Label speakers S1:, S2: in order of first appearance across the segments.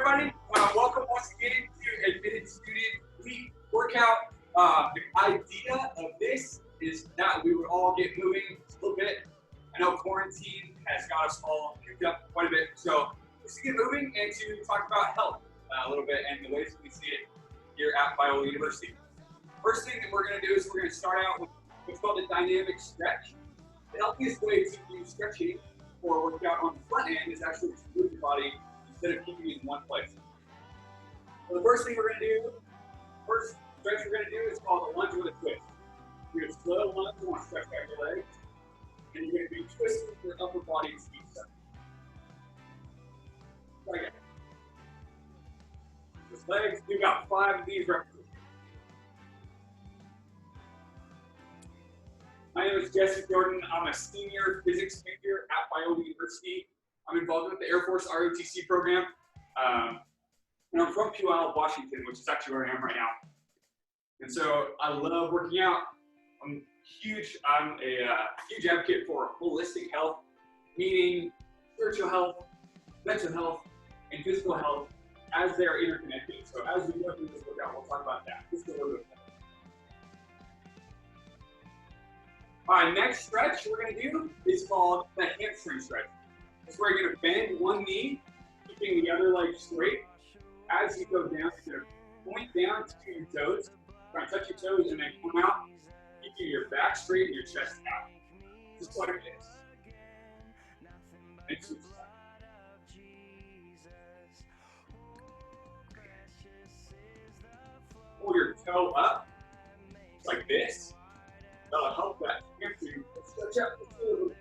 S1: everybody. Welcome once again to Admitted Student Week Workout. The idea of this is that we would all get moving a little bit. I know quarantine has got us all cooped up quite a bit. So just to get moving and to talk about health a little bit and the ways that we see it here at Biola University. First thing that we're going to do is we're going to start out with what's called a dynamic stretch. The healthiest way to do stretching for a workout on the front end is actually to move your body instead of keeping it in one place. So the first thing we're going to do, first stretch we're going to do is called a lunge with a twist. You're going to slow lunge, you want to stretch out your legs, and you're going to be twisting your upper body to each side. Try again. Just legs, do about 5 of these repetitions. My name is Jesse Jordan. I'm a senior physics major at Biola University. I'm involved with the Air Force ROTC program. And I'm from Biola, Washington, which is actually where I am right now. And so I love working out. I'm a huge advocate for holistic health, meaning spiritual health, mental health, and physical health as they're interconnected. So as we go through this workout, we'll talk about that. Just a little bit. All right, next stretch we're going to do is called the hamstring stretch. This is where you're going to bend one knee, keeping the other leg straight. As you go down, you're going to point down to your toes, try to touch your toes, and then come out, keeping your back straight and your chest out. Just like this. And switch sides. Pull your toe up, like this. That'll help that hamstring stretch out just a little bit.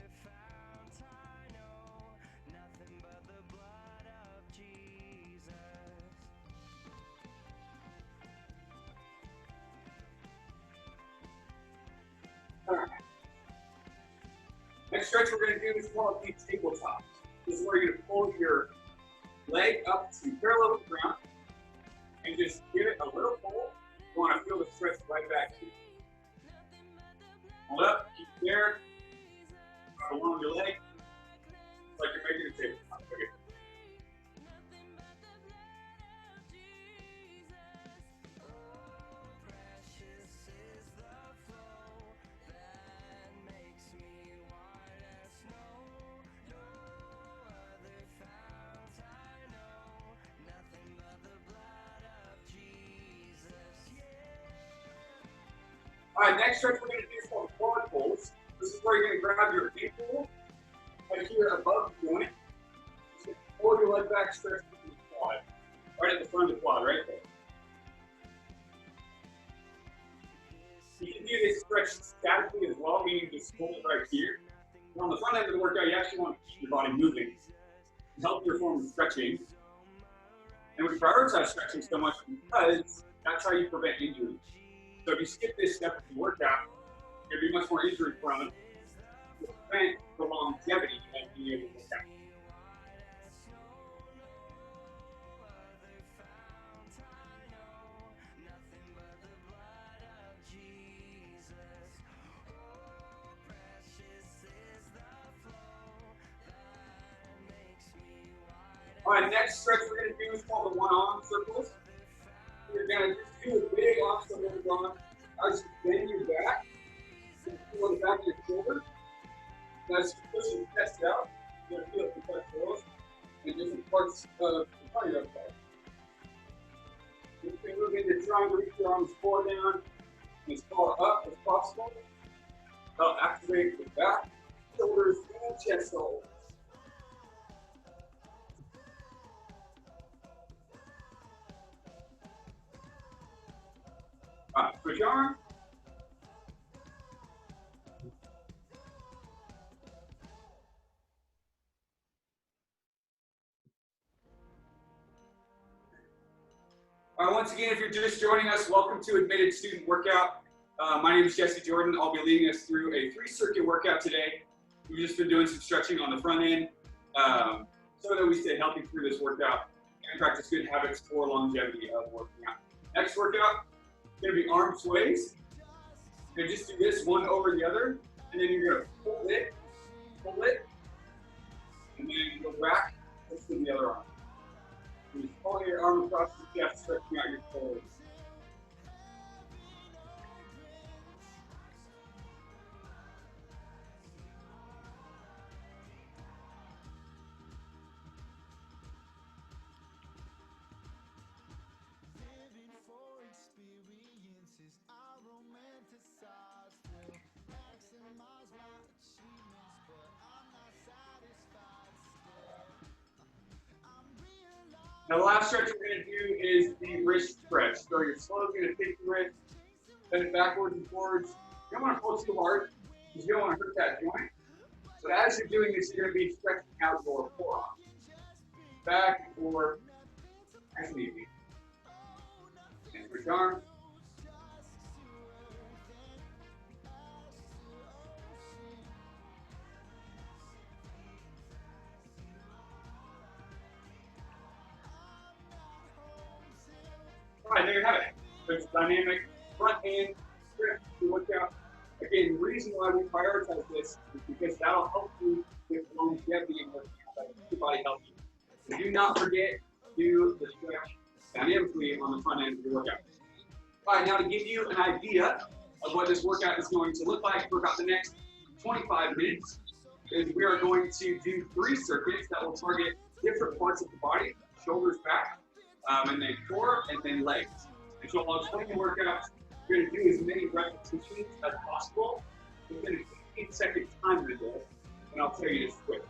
S1: Alright. Next stretch we're going to do is called the tabletops. This is where you're going to pull your leg up to parallel with the ground and just give it a little pull. You want to feel the stretch right back here. Hold up, keep it there. Got one on your leg. It's like you're making a tabletop. Okay. All right, next stretch we're going to do is called quad pulls. This is where you're going to grab your ankle right here above the joint. Just going to pull your leg back, stretch to the quad. Right at the front of the quad, right there. You can do this stretch statically as well, meaning just hold it right here. But on the front end of the workout, you actually want to keep your body moving to help your form of stretching. And we prioritize stretching so much because that's how you prevent injury. So if you skip this step of the workout, you're going to be much more injury prone. You'll prevent the longevity of being able to work out. All right, next stretch we're going to do is called the one-arm circles. You're going to just do a big obstacle run. As you bend your back, and pull the back of your shoulder. As you push your chest out, you're going to feel it compress those in different parts of the cardio part. You can move into trying to reach your arms forward down and as far up as possible. That'll activate the back, shoulders, and chest hold. All right, switch arm. All right, once again, if you're just joining us, welcome to Admitted Student Workout. My name is Jesse Jordan. I'll be leading us through a 3-circuit workout today. We've just been doing some stretching on the front end so that we stay healthy through this workout and practice good habits for longevity of working out. Next workout, going to be arm sways. You're going to just do this one over the other, and then you're going to pull it, and then go back, let's do the other arm. Just pull your arm across the chest, stretching out your toes. Now the last stretch we're going to do is the wrist stretch. So you're slowly going to take the wrist, bend it backwards and forwards. You don't want to pull too hard because you don't want to hurt that joint. So as you're doing this, you're going to be stretching out your forearm. Back and forth, nice and easy. And switch arms. All right, there you have it. There's dynamic front hand stretch to work out. Again, the reason why we prioritize this is because that'll help you with longevity and working out. That'll keep your body healthy. So do not forget to do the stretch dynamically on the front end of your workout. All right, now to give you an idea of what this workout is going to look like for about the next 25 minutes, is we are going to do 3 circuits that will target different parts of the body: shoulders, back, and then core, and then legs. And so I'll explain the workouts. You're going to do as many repetitions as possible within a 15-second time window, and I'll tell you this quick.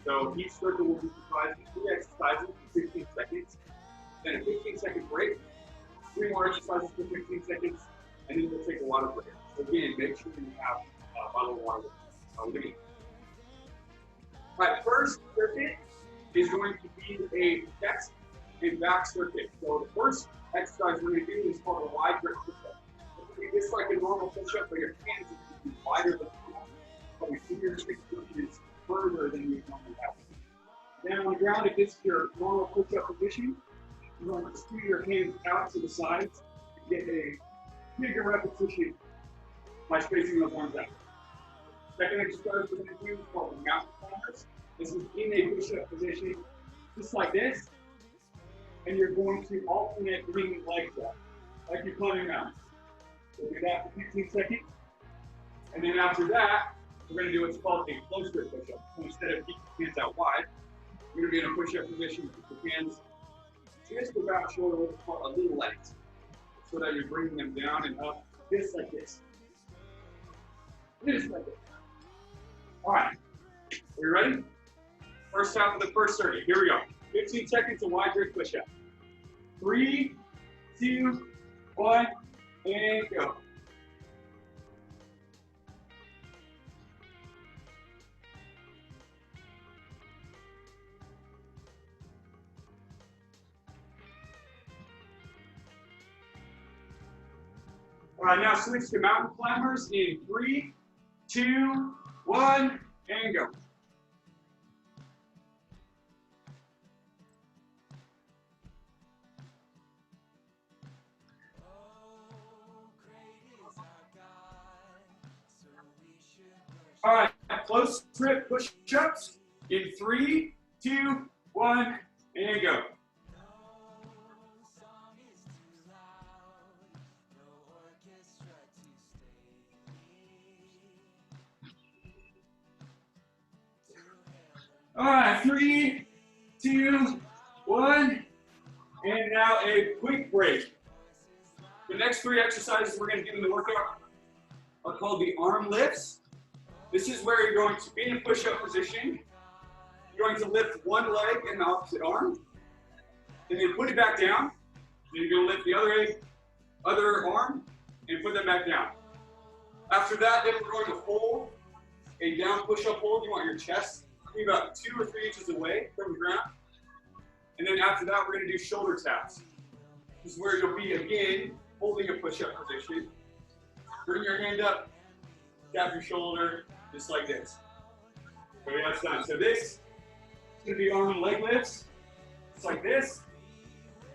S1: So each circle will be comprised of 3 exercises for 15 seconds, then a 15-second break, 3 more exercises for 15 seconds, and then we'll take a water break. So again, make sure you have a bottle of water with you. All right, first circuit is going to be a chest and back circuit. So the first exercise we're going to do is called a wide grip push-up. It's like a normal push-up, but your hands are going to be wider than normal. But your fingers 6 inches further than you normally have. Then on the ground, it gets to your normal push-up position. You're going to scoot your hands out to the sides and get a bigger repetition by spacing those arms out. Second exercise we're going to do is called the mountain climbers. This is in a push-up position, just like this. And you're going to alternate bringing legs up, like you're climbing mountains. We'll do that for 15 seconds. And then after that, we're going to do what's called a close grip push-up. So instead of keeping your hands out wide, you're going to be in a push-up position with your hands just about shoulder width, a little length, so that you're bringing them down and up, just like this. Just like this. All right, are you ready? First half of the first circuit. Here we go. 15 seconds of wide grip push-up. 3, 2, 1, and go. All right, now switch to mountain climbers in 3, 2, 1, and go. All right, close grip push-ups in 3, 2, 1, and go. All right, 3, 2, 1, and now a quick break. The next 3 exercises we're going to do in the workout are called the arm lifts. This is where you're going to be in a push-up position. You're going to lift one leg and the opposite arm, and then put it back down. Then you're going to lift the other arm and put that back down. After that, then we're going to hold a down push-up hold. You want your chest to be about 2 or 3 inches away from the ground. And then after that, we're going to do shoulder taps. This is where you'll be, again, holding a push-up position. Bring your hand up, tap your shoulder, just like this. So that's done. So this is going to be arm and leg lifts, just like this.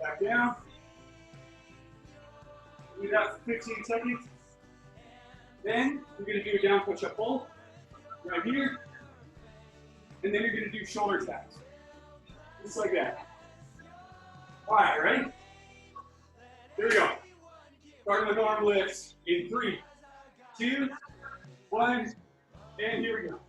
S1: Back down. Do that for 15 seconds. Then we're going to do a down push-up hold right here. And then you're going to do shoulder taps, just like that. All right, ready? Here we go. Starting with arm lifts in 3, 2, 1, and here we go.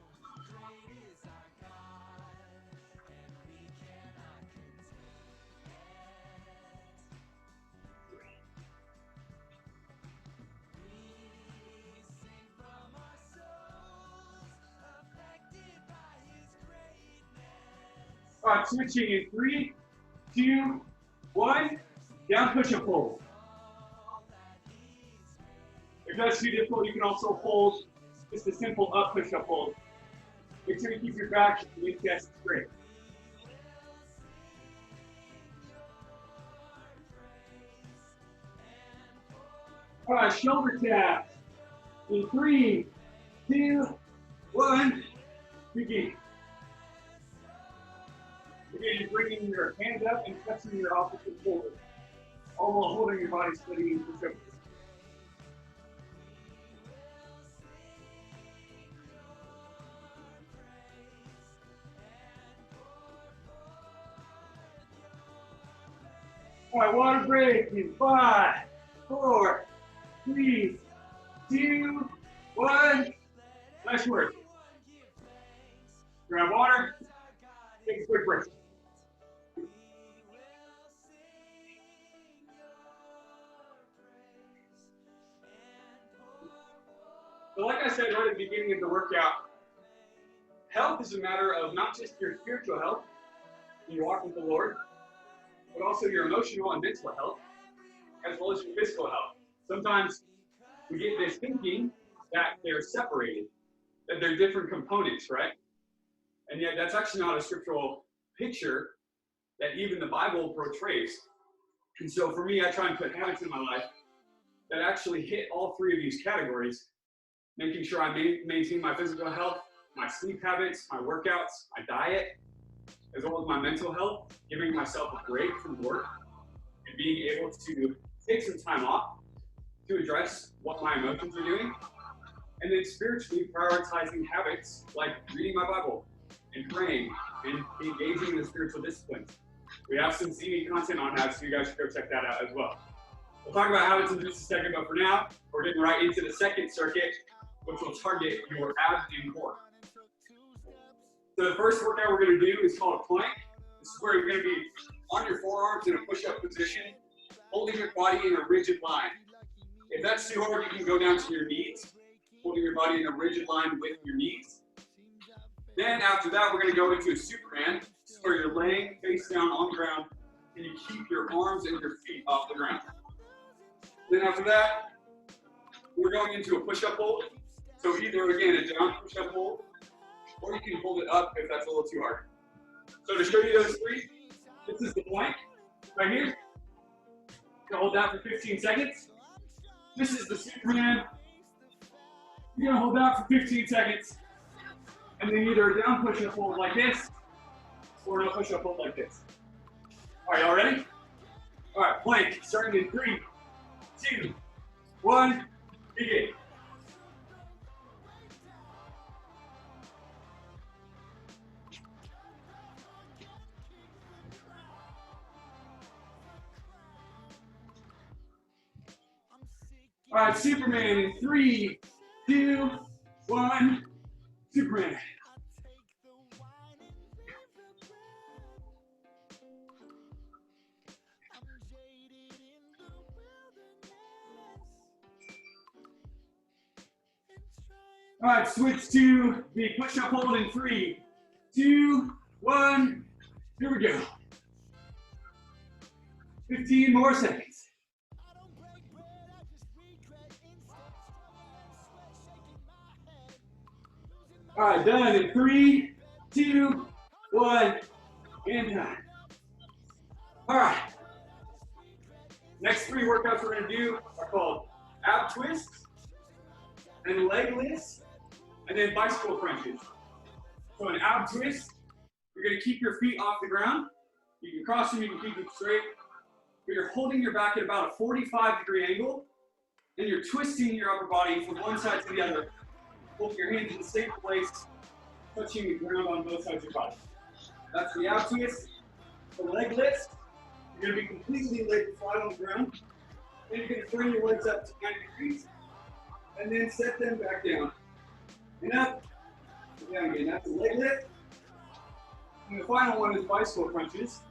S1: All right, switching in 3, 2, 1, down push-up hold. If that's too difficult, you can also hold just a simple up push-up hold. Make sure you keep your back and your chest straight. All right, shoulder taps in 3, 2, 1, begin. Again, you're bringing your hands up and touching your opposite shoulder, all while holding your body splitting into push-ups. All right, water break in 5, 4, 3, 2, 1. Nice work. Grab water, take a quick break. So like I said right at the beginning of the workout, health is a matter of not just your spiritual health, when you walk with the Lord, but also your emotional and mental health, as well as your physical health. Sometimes we get this thinking that they're separated, that they're different components, right? And yet that's actually not a scriptural picture that even the Bible portrays. And so for me, I try and put habits in my life that actually hit all 3 of these categories, making sure I maintain my physical health, my sleep habits, my workouts, my diet, as well as my mental health, giving myself a break from work, and being able to take some time off to address what my emotions are doing, and then spiritually prioritizing habits like reading my Bible and praying and engaging in the spiritual disciplines. We have some CD content on that, so you guys should go check that out as well. We'll talk about habits in just a second, but for now, we're getting right into the second circuit, which will target your abs and core. So the first workout we're going to do is called a plank. This is where you're going to be on your forearms in a push-up position, holding your body in a rigid line. If that's too hard, you can go down to your knees, holding your body in a rigid line with your knees. Then after that, we're going to go into a Superman. This is where you're laying face down on the ground, and you keep your arms and your feet off the ground. Then after that, we're going into a push-up hold. So either, again, a down push-up hold, or you can hold it up if that's a little too hard. So to show you those 3, this is the plank right here. You hold that for 15 seconds. This is the Superman. You're gonna hold that for 15 seconds. And then either a down push-up hold like this, or a push-up hold like this. All right, y'all ready? All right, plank, starting in 3, 2, 1, begin. All right, Superman in 3, 2, 1, Superman. All right, switch to the push-up hold in 3, 2, 1. Here we go. 15 more seconds. All right, done in 3, 2, 1, and done. All right. Next 3 workouts we're going to do are called ab twists, and leg lifts, and then bicycle crunches. So an ab twist, you're going to keep your feet off the ground. You can cross them, you can keep them straight, but you're holding your back at about a 45-degree angle, and you're twisting your upper body from one side to the other. Holding your hands in the same place, touching the ground on both sides of your body. That's the ab twist. The leg lifts, You're going to be completely laid flat on the ground. Then you're going to turn your legs up to 90 degrees, and then set them back down. And up, and down again. That's a leg lift. And the final one is bicycle crunches.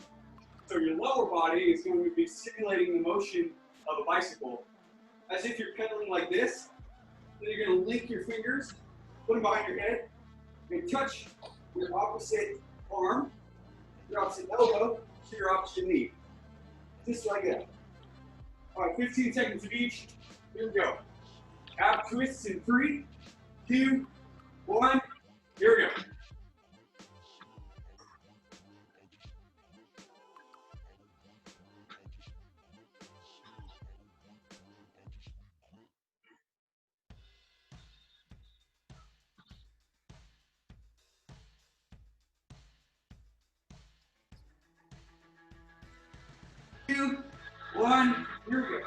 S1: So your lower body is going to be simulating the motion of a bicycle. As if you're pedaling like this. Then you're going to link your fingers, put them behind your head, and touch your opposite arm, your opposite elbow, to your opposite knee. Just like that. All right, 15 seconds of each. Here we go. Ab twists in 3, 2, 1. Here we go. Two, one, here we go.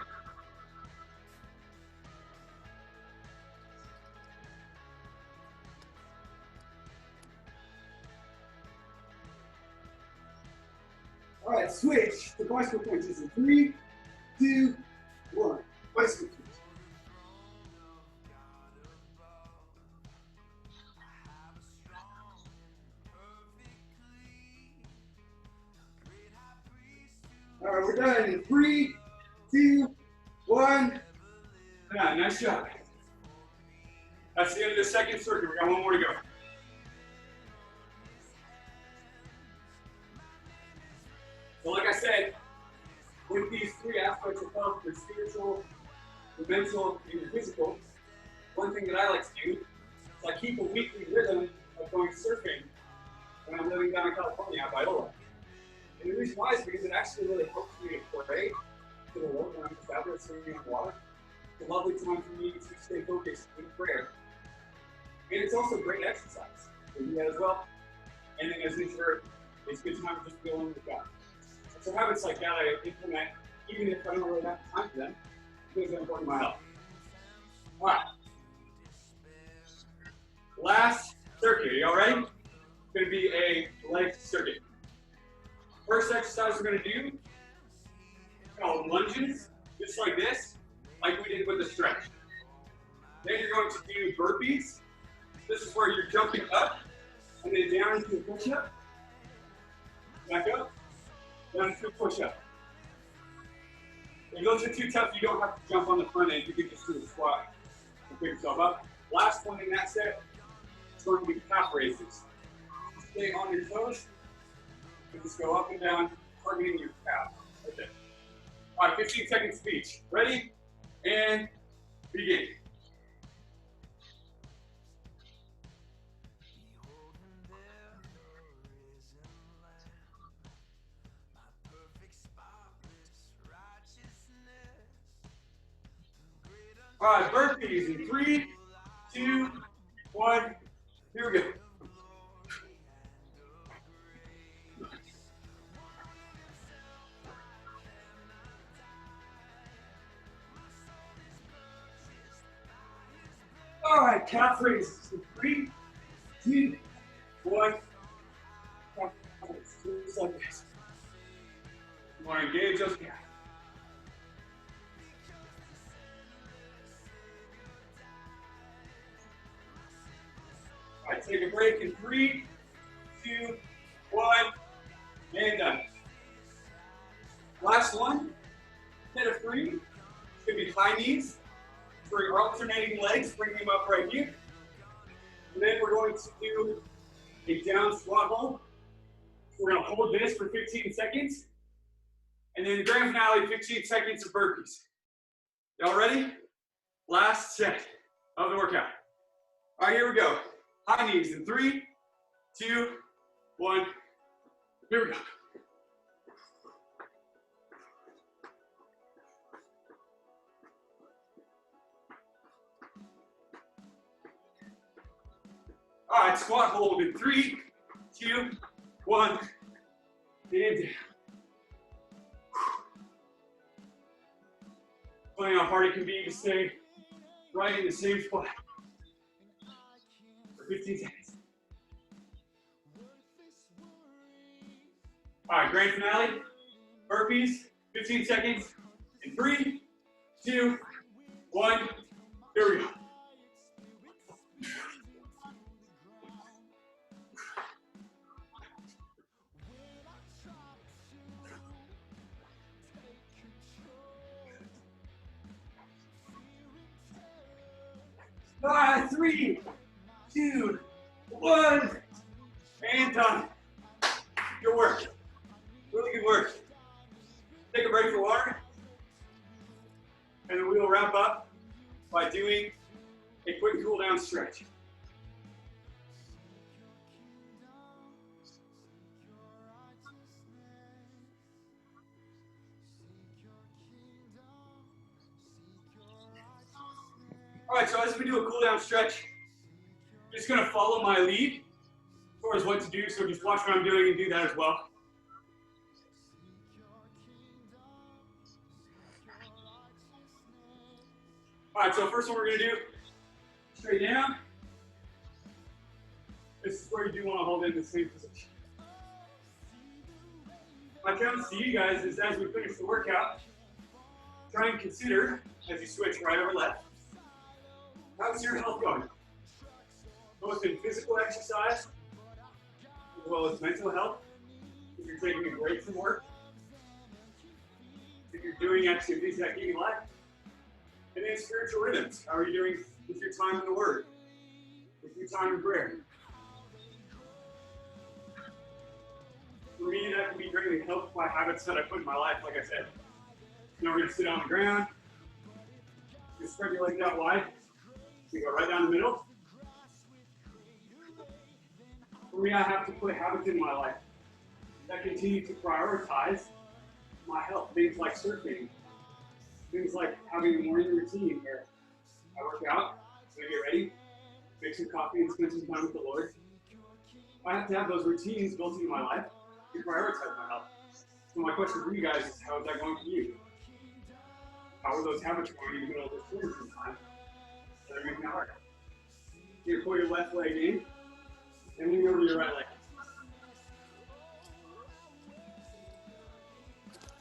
S1: All right, switch to bicycle crunches in 3, 2, 1. Bicycle crunches. All right, we're done in 3, 2, 1. Yeah, nice job. That's the end of the second circuit. We got one more to go. So like I said, with these 3 aspects of health, the spiritual, the mental, and the physical, one thing that I like to do is I keep a weekly rhythm of going surfing when I'm living down in California at Biola. And the reason why is because it actually really helps me to pray to the Lord when I'm just out there swimming on the water. It's a lovely time for me to stay focused in prayer. And it's also great exercise. We do that as well. And then as an introvert, it's a good time to just be alone with God. So habits like that I implement, even if I don't really have time for them, because they're important to my health. All right. Last circuit. Are you all ready? It's going to be a leg circuit. First exercise we're going to do is called lunges, just like this, like we did with the stretch. Then you're going to do burpees. This is where you're jumping up and then down into a push-up. Back up, down into a push-up. If those are too tough, you don't have to jump on the front end. You can just do a squat and pick yourself up. Last one in that set is going to be calf raises. Stay on your toes. And just go up and down, targeting your calf. Okay. All right, 15 seconds each. Ready? And begin. All right, burpees in 3, 2, 1. Here we go. All right, calf raises in 3, 2, 1. Just like this. You want to engage those calves. All right, take a break in 3, 2, 1, and done. Last one, hit of 3. It's going to be high knees. For your alternating legs, bring them up right here. And then we're going to do a down squat hold. We're going to hold this for 15 seconds. And then the grand finale, 15 seconds of burpees. Y'all ready? Last set of the workout. All right, here we go. High knees in 3, 2, 1. Here we go. All right, squat hold in 3, 2, 1, and down. Funny how hard it can be to stay right in the same spot for 15 seconds. All right, grand finale, Burpees, 15 seconds. In 3, 2, 1. Here we go. Five, 3, 2, 1, and done. Good work. Really good work. Take a break for water, and then we will wrap up by doing a quick cool down stretch. All right, so as we do a cool down stretch, I'm just gonna follow my lead as far as what to do, so just watch what I'm doing and do that as well. All right, so first one we're gonna do, straight down. This is where you do wanna hold in the same position. My challenge to you guys is as we finish the workout, try and consider, as you switch right over left, how's your health going? Both in physical exercise, as well as mental health. If you're taking a break from work, if you're doing activities that give you life, and then spiritual rhythms. How are you doing with your time in the Word? With your time in prayer? For me, that can be greatly helped by habits that I put in my life, like I said. You know, we're going to sit on the ground, you spread your legs out wide, you go right down the middle. For me, I have to put habits in my life that continue to prioritize my health. Things like surfing, things like having a morning routine where I work out, so I get ready, make some coffee, and spend some time with the Lord. I have to have those routines built into my life to prioritize my health. So my question for you guys is, how is that going for you? How are those habits going in the middle of this quarantine time that are making it hard? You pull your left leg in and lean over your right leg.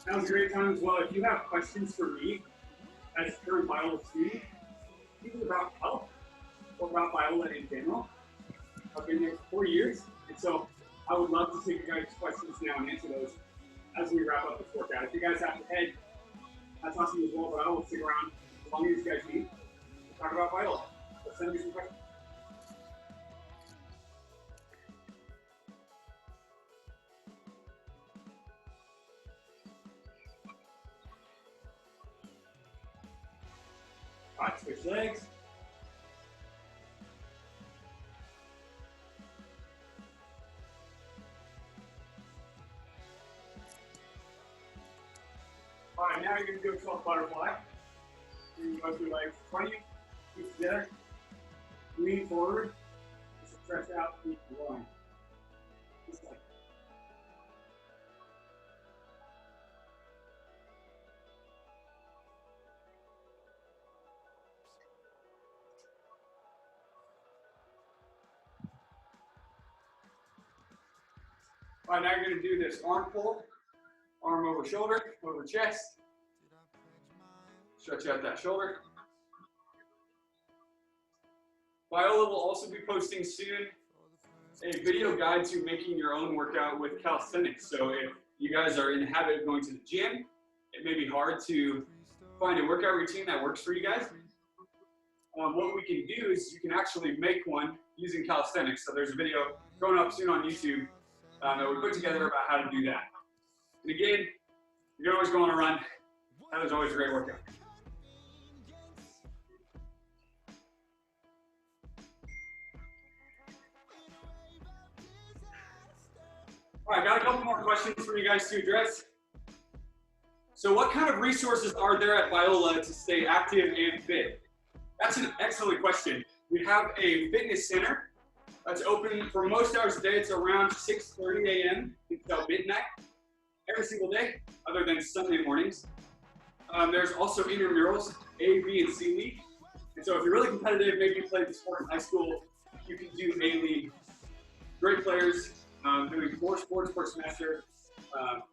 S1: Now's a great time as well. If you have questions for me as a current Biola student, either about health or about Biola in general, I've been there for 4 years, and so I would love to take your guys' questions now and answer those as we wrap up this workout. If you guys have to head, that's awesome as well, but I will stick around as long as you guys need to talk about Biola. Let's send me some questions. All right, switch legs. All right, now you're going to do a 12 butterfly. You're going to go through legs in front of you, feet together, lean forward, just stretch out the groin. Just like that. All right, now you're going to do this arm pull, arm over shoulder, over chest. Stretch out that shoulder. Biola will also be posting soon a video guide to making your own workout with calisthenics. So if you guys are in the habit of going to the gym, it may be hard to find a workout routine that works for you guys. What we can do is you can actually make one using calisthenics. So there's a video going up soon on YouTube that we put together about how to do that. And again, you can always go on a run. That is always a great workout. All right, got a couple more questions for you guys to address. So what kind of resources are there at Biola to stay active and fit? That's an excellent question. We have a fitness center that's open for most hours of the day. It's around 6:30 a.m. until midnight every single day, other than Sunday mornings. There's also intramurals, A, B, and C league. And so if you're really competitive, maybe you played the sport in high school, you can do A league. Great players doing 4 sports per semester.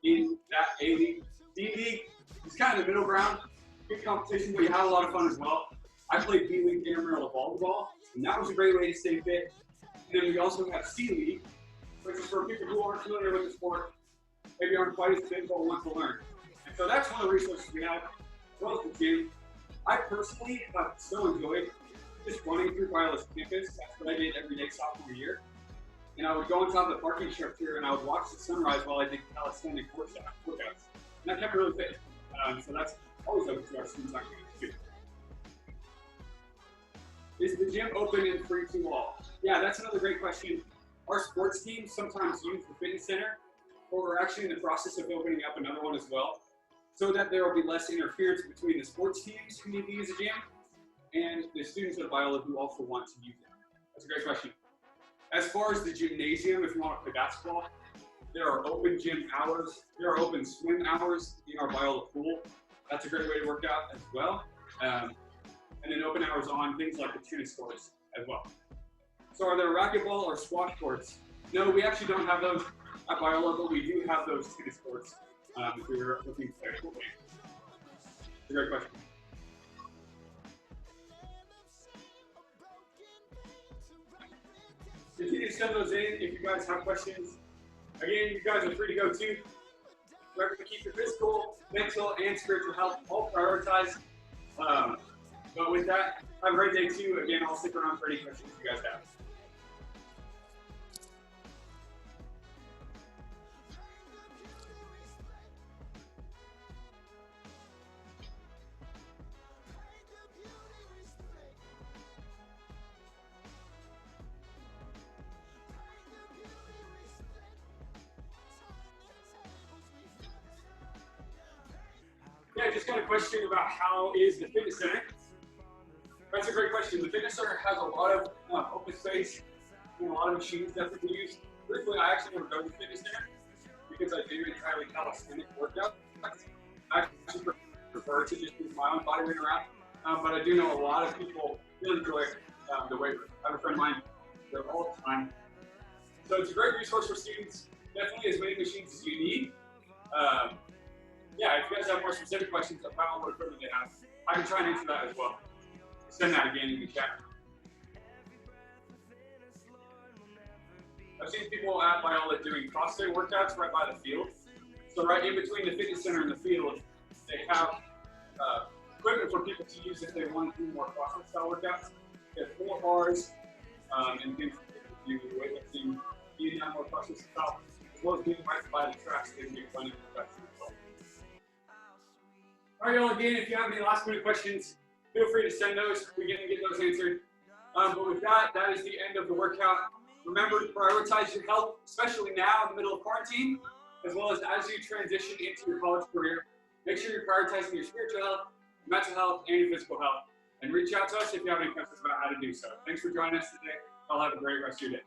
S1: in that A League. D League is kind of the middle ground. Good competition, but you have a lot of fun as well. I played D League intramural volleyball, and that was a great way to stay fit. And then we also have C League, which is for people who aren't familiar with the sport, maybe aren't quite as fit but want to learn. And so that's one of the resources we have, as well as the gym. I personally have so enjoyed just running through Biola's campus. That's what I did every day sophomore year. And I would go on top of the parking structure and I would watch the sunrise while I did calisthenic workouts. And that kept me really fit. So that's always open to our students on campus too. Is the gym open and free to all? Yeah, that's another great question. Our sports teams sometimes use the fitness center, but we're actually in the process of opening up another one as well, so that there will be less interference between the sports teams who need to use the gym and the students at Biola who also want to use it. That's a great question. As far as the gymnasium, if you want to play basketball, there are open gym hours. There are open swim hours in our Biola pool. That's a great way to work out as well. And then open hours on things like the tennis courts as well. So are there racquetball or squash courts? No, we actually don't have those at Biola, but we do have those tennis courts if we were looking to play a pool game. It's a great question. Continue to send those in if you guys have questions. Again, you guys are free to go too. Remember to keep your physical, mental, and spiritual health all prioritized. But with that, have a great day too. Again, I'll stick around for any questions you guys have. Yeah, I just got a question about how is the fitness center? That's a great question. The fitness center has a lot of open space and a lot of machines that we can use. Briefly, I actually never go to the fitness center because I do entirely calisthenic workout. I actually prefer to just move my own body weight around, but I do know a lot of people really enjoy the weight room. I have a friend of mine there all the time. So it's a great resource for students. Definitely as many machines as you need. Yeah, if you guys have more specific questions about what equipment they have, I can try and answer that as well. Send that again in the chat. I've seen people at Biola doing CrossFit workouts right by the field. So right in between the fitness center and the field, they have equipment for people to use if they want to do more CrossFit style workouts. They have 4 bars and things for people to do weightlifting, eating out more CrossFit style, as well as being right by the tracks so they can get running workouts as well. All right, y'all, again, if you have any last minute questions, feel free to send those. We can get those answered. But with that, that is the end of the workout. Remember to prioritize your health, especially now in the middle of quarantine, as well as you transition into your college career. Make sure you're prioritizing your spiritual health, mental health, and your physical health. And reach out to us if you have any questions about how to do so. Thanks for joining us today. Y'all have a great rest of your day.